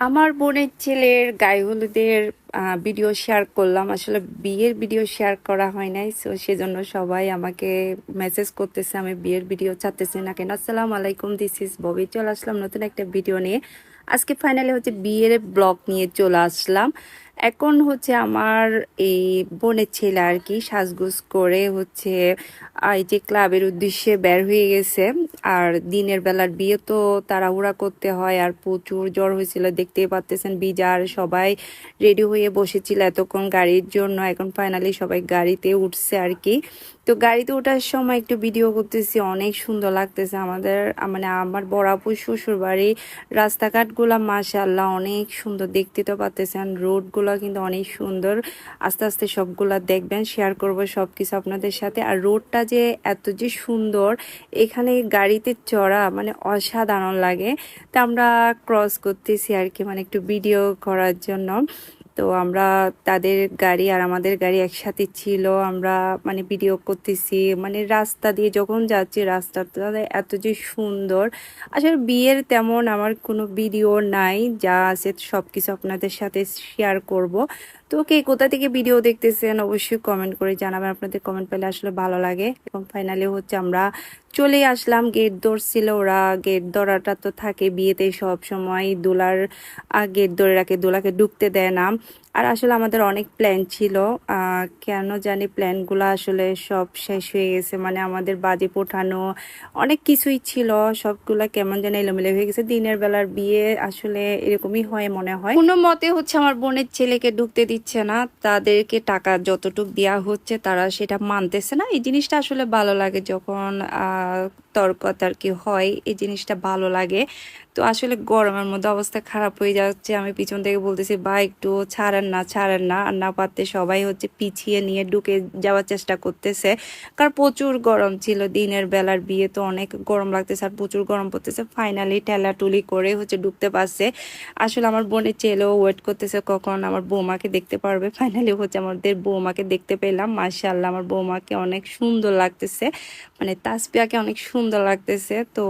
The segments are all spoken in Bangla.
আমার বোনের ছেলের গায়ে হলুদের ভিডিও শেয়ার করলাম। আসলে বিয়ের ভিডিও শেয়ার করা হয় নাই, সো সেজন্য সবাই আমাকে মেসেজ করতেছে আমি বিয়ের ভিডিও চাচ্তেছি না কেন। আসসালামু আলাইকুম, দিস ইজ ববি। চলে আসলাম নতুন একটা ভিডিও নিয়ে। আজকে ফাইনালি হচ্ছে বিয়ের ব্লগ নিয়ে চলে আসলাম। এখন হচ্ছে আমার এই বোনের ছেলে আর কি সাজগোজ করে হচ্ছে এই যে ক্লাবের উদ্দেশ্যে বের হয়ে গেছে। আর দিনের বেলার বিয়ে তো তাড়াহুড়া করতে হয়, আর প্রচুর জ্বর হয়েছিল, দেখতেই পাচ্তেছেন বিজার সবাই রেডি হয়ে বসেছিল এতক্ষণ গাড়ির জন্য। এখন ফাইনালি সবাই গাড়িতে উঠছে আর কি। তো গাড়িতে ওঠার সময় একটু ভিডিও করতেছি, অনেক সুন্দর লাগতেছে আমাদের মানে আমার বড় আপুর শ্বশুর বাড়ি। রাস্তাঘাটগুলা মাশাআল্লাহ অনেক সুন্দর, দেখতে তো পাচ্তেছেন রোডগুলো কিন্তু অনেক সুন্দর। আস্তে আস্তে সবগুলা দেখবেন, শেয়ার করব সবকিছু আপনাদের সাথে। আর রোডটা যে এত যে সুন্দর, এখানে গাড়িতে চড়া মানে অসাধারণ লাগে। তো আমরা ক্রস করতেছি আর কি, মানে একটু ভিডিও করার জন্য। তো আমরা তাদের গাড়ি আর আমাদের গাড়ি একসাথে ছিল, আমরা মানে ভিডিও করতেছি। মানে রাস্তা দিয়ে যখন যাচ্ছি রাস্তাটা এত যে সুন্দর। আসলে বিয়ের তেমন আমার কোনো ভিডিও নাই, যা আছে সবকিছু আপনাদের সাথে শেয়ার করব। তো কে কোথা থেকে ভিডিও দেখতেছেন অবশ্যই কমেন্ট করে জানাবেন, আপনাদের কমেন্ট পেলে আসলে ভালো লাগে। এবং ফাইনালি হচ্ছে আমরা চলে আসলাম। গেট ধরছিল ওরা, গেট ধরাটা তো থাকে বিয়েতে সব সময়, দোলার গেট ধরে রাখে, দোলাকে ঢুকতে দেয় না। আর আসলে আমাদের অনেক প্ল্যান ছিল, কেন জানি প্ল্যানগুলো আসলে সব শেষ হয়ে গেছে। মানে আমাদের বাজে পোঠানো অনেক কিছুই ছিল, সবগুলা কেমন যেন এলোমেলো হয়ে গেছে। দিনের বেলার বিয়ে আসলে এরকমই হয় মনে হয়। কোনো মতে হচ্ছে আমার বোনের ছেলেকে ঢুকতে দিচ্ছে না, তাদেরকে টাকা যতটুক দেওয়া হচ্ছে তারা সেটা মানতেছে না। এই জিনিসটা আসলে ভালো লাগে যখন তর্কাতর্কি হয়, এই জিনিসটা ভালো লাগে। তো আসলে গরমের মধ্যে অবস্থা খারাপ হয়ে যাচ্ছে, আমি পিছন থেকে বলতেছি বা একটু ছাড়েন না ছাড়েন না, আর না পারতে সবাই হচ্ছে পিছিয়ে নিয়ে ঢুকে যাওয়ার চেষ্টা করতেছে। কারণ প্রচুর গরম ছিল, দিনের বেলার বিয়ে তো অনেক গরম লাগতেছে আর প্রচুর গরম পড়তেছে। ফাইনালি ঠেলাটুলি করে হচ্ছে ঢুকতে পারছে। আসলে আমার বোনের ছেলেও ওয়েট করতেছে কখন আমার বৌমাকে দেখতে পারবে। ফাইনালি হচ্ছে আমাদের বৌমাকে দেখতে পেলাম, মাশাআল্লাহ আমার বৌমাকে অনেক সুন্দর লাগতেছে, মানে তাসপিয়াকে অনেক সুন্দর লাগতেছে। তো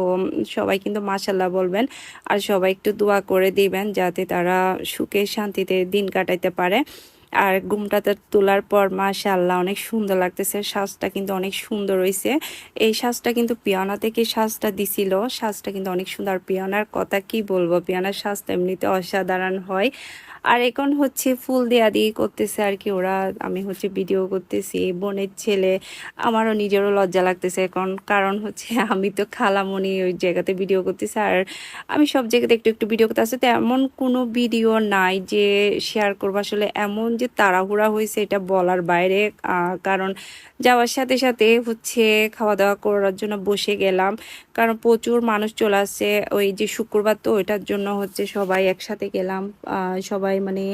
সবাই কিন্তু মাশাআল্লাহ বলবেন, আর সবাই একটু দোয়া করে দিবেন যাতে তারা সুখে শান্তিতে দিন কাটাইতে পারে। আর ঘুমটাতে তোলার পর মাশাআল্লাহ অনেক সুন্দর লাগতেছে, সাজটা কিন্তু অনেক সুন্দর হয়েছে। এই সাজটা কিন্তু পিয়ানা থেকে সাজটা দিছিল, সাজটা কিন্তু অনেক সুন্দর। পিয়ানার কথা কি বলবো, পিয়ানার সাজটা এমনিতে অসাধারণ হয়। আর এখন হচ্ছে ফুল দেয়া দিয়ে করতেছে আর কি ওরা, আমি হচ্ছে ভিডিও করতেছি। বোনের ছেলে, আমারও নিজেরও লজ্জা লাগতেছে এখন, কারণ হচ্ছে আমি তো খালামণি ওই জায়গাতে ভিডিও করতেছি, আর আমি সব জায়গাতে একটু একটু ভিডিও করতে আসতে তো এমন কোনো ভিডিও নাই যে শেয়ার করবো। আসলে এমন যে তাড়াহুড়া হয়েছে এটা বলার বাইরে, কারণ যাওয়ার সাথে সাথে হচ্ছে খাওয়া দাওয়া করার জন্য বসে গেলাম, কারণ প্রচুর মানুষ চলে আসছে। ওই যে শুক্রবার তো ওইটার জন্য হচ্ছে সবাই একসাথে গেলাম, সবাই মানে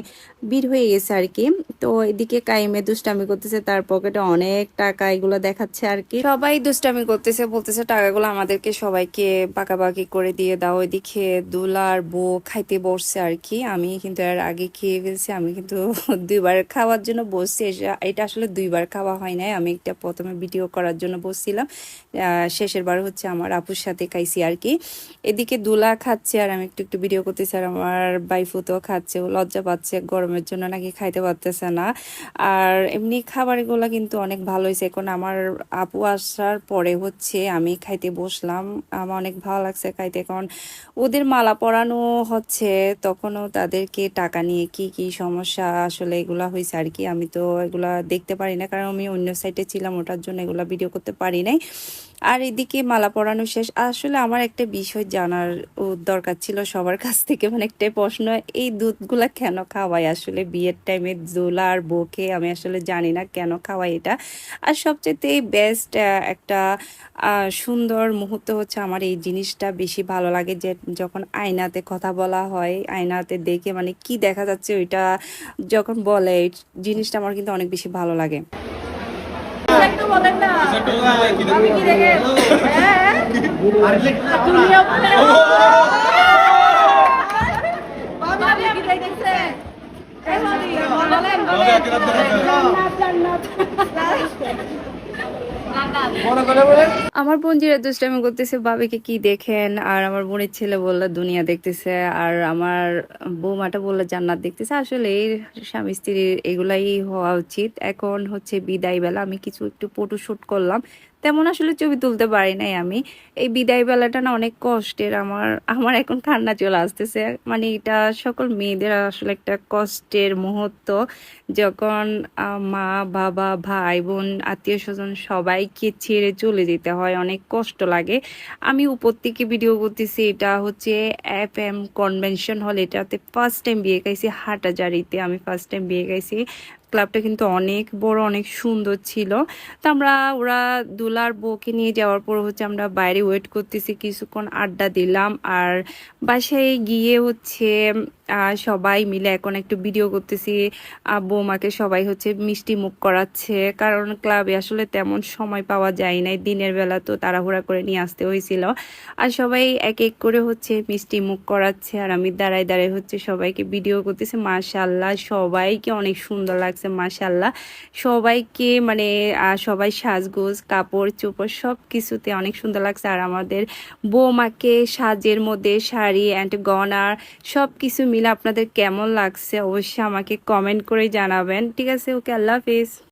ভিড় হয়ে গেছে আর কি। তো এদিকে কাইমে দুষ্টামি করতেছে, তার পকেটে অনেক টাকা, এগুলো দেখাচ্ছে আর কি। সবাই দুষ্টামি করতেছে, বলতেছে টাকাগুলো আমাদেরকে সবাইকে পাকাপাকি করে দিয়ে দাও। এদিকে দুলার বউ খাইতে বসছে আর কি, আমি কিন্তু এর আগে খেয়ে ফেলছি। আমি কিন্তু দুইবার খাওয়ার জন্য বসছি, এটা আসলে দুইবার খাওয়া হয় নাই। আমি একটা প্রথমে ভিডিও করার জন্য বসছিলাম, শেষের বার হচ্ছে আমার আপুর সাথে খাইছি আর কি। এদিকে দুলা খাচ্ছে আর আমি একটু একটু ভিডিও করতেছি, আর আমার বাইফুতো খাচ্ছে, ও লজ্জা পাচ্ছে গরমের জন্য নাকি খাইতে পারতেছে না। আর এমনি খাবারগুলো কিন্তু অনেক ভালো হয়েছে। এখন আমার আপু আসার পরে হচ্ছে আমি খাইতে বসলাম, আমার অনেক ভালো লাগছে খাইতে। কারণ ওদের মালা পরানো হচ্ছে, তখনও তাদেরকে টাকা নিয়ে কি কি সমস্যা আসলে এগুলা হয়েছে আর কি। আমি তো এগুলা দেখতে পারি না, কারণ আমি অন্য সাইডে ছিলাম, ওটার জন্য এগুলা ভিডিও করতে পারি নাই। আর এদিকে মালা পরানো শেষ। আসলে আমার একটা বিষয় জানার দরকার ছিল সবার কাছ থেকে, মানে একটাই প্রশ্ন, এই দুধগুলা কেন খাওয়ায় আসলে বিয়ের টাইমে দোলা আর বউকে? আমি আসলে জানি না কেন খাওয়াই এটা। আর সবচেয়ে বেস্ট একটা সুন্দর মুহূর্ত হচ্ছে আমার এই জিনিসটা বেশি ভালো লাগে, যে যখন আয়নাতে কথা বলা হয়, আয়নাতে দেখে মানে কি দেখা যাচ্ছে ওইটা যখন বলে, এই জিনিসটা আমার কিন্তু অনেক বেশি ভালো লাগে। একটু বলেন না আমি কি দেখে হ্যাঁ তুমিও ভাবি কি দেখেছে এই ভাবি বলেন বলেন জান্নাত জান্নাত আমার বোন যেটা দুষ্টামি করতেছে ভাবিকে কি দেখেন, আর আমার বোনের ছেলে বললো দুনিয়া দেখতেছে, আর আমার বৌমাটা বললো জান্নাত দেখতেছে। আসলে এই স্বামী স্ত্রীর এগুলাই হওয়া উচিত। এখন হচ্ছে বিদায় বেলা, আমি কিছু একটু ফটো শুট করলাম, তেমন আসলে ছবি তুলতে পারি নাই আমি। এই বিদায় বেলাটা না অনেক কষ্টের। আমার আমার এখন কান্না চলে আসতেছে। মানে এটা সকল মেয়েদের আসলে একটা কষ্টের মুহূর্ত, যখন মা বাবা ভাই বোন আত্মীয় স্বজন সবাইকে ছেড়ে চলে যেতে হয়, অনেক কষ্ট লাগে। আমি উপর থেকে ভিডিও করতেছি, এটা হচ্ছে FM কনভেনশন হল, এটাতে ফার্স্ট টাইম বিয়ে খাইছি হাটাজারিতে। আমি ফার্স্ট টাইম বিয়ে খাইছি। ক্লাবটা কিন্তু অনেক বড়, অনেক সুন্দর ছিল। তো আমরা ওরা দুলার বউকে নিয়ে যাওয়ার পর হচ্ছে আমরা বাইরে ওয়েট করতেছি, কিছুক্ষণ আড্ডা দিলাম, আর বাসায় গিয়ে হচ্ছে সবাই মিলে এখন একটু ভিডিও করতেছি। বৌমাকে সবাই হচ্ছে মিষ্টি মুখ করাচ্ছে, কারণ ক্লাবে আসলে তেমন সময় পাওয়া যায় নাই, দিনের বেলা তো তাড়াহুড়া করে নিয়ে আসতে হয়েছিল। আর সবাই এক এক করে হচ্ছে মিষ্টি মুখ করাচ্ছে, আর আমি দাঁড়ায় দাঁড়ায় হচ্ছে সবাইকে ভিডিও করতেছি। মাশাল্লাহ সবাইকে অনেক সুন্দর লাগছে, মাশাল্লাহ সবাইকে। মানে সবাই সাজগোজ কাপড় চোপড় সব কিছুতে অনেক সুন্দর লাগছে। আর আমাদের বৌমাকে সাজের মধ্যে শাড়ি অ্যান্ড গয়না সব কিছু মিলে আপনাদের কেমন লাগছে অবশ্যই আমাকে কমেন্ট করে জানাবেন। ঠিক আছে, ওকে, আল্লাহ হাফিজ।